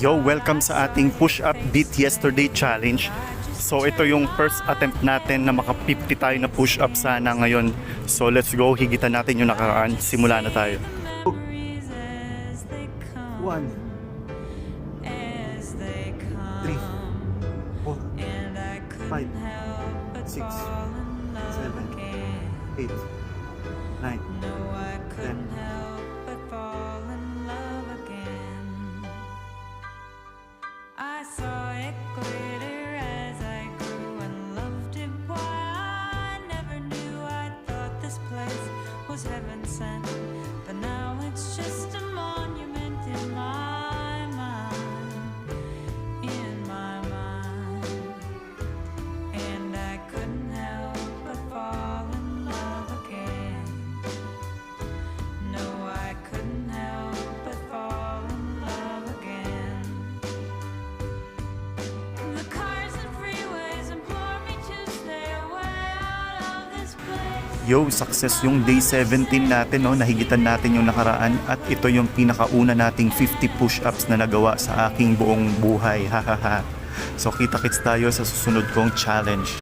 Yo, welcome sa ating push-up beat yesterday challenge. So ito yung first attempt natin na maka 50 tayo na push-up sana ngayon. So let's go, higitan natin yung nakaraan. Simula na tayo. 1 3 4 5 6 7 8 9 10. Heaven sent, but now it's just a monument in my mind, and I couldn't help but fall in love again. No, I couldn't help but fall in love again. The cars and freeways implore me to stay away out of this place. Yo, success yung day 17 natin, no? Nahigitan natin yung nakaraan at ito yung pinakauna nating 50 push-ups na nagawa sa aking buong buhay. Hahaha. So kita-kits tayo sa susunod kong challenge.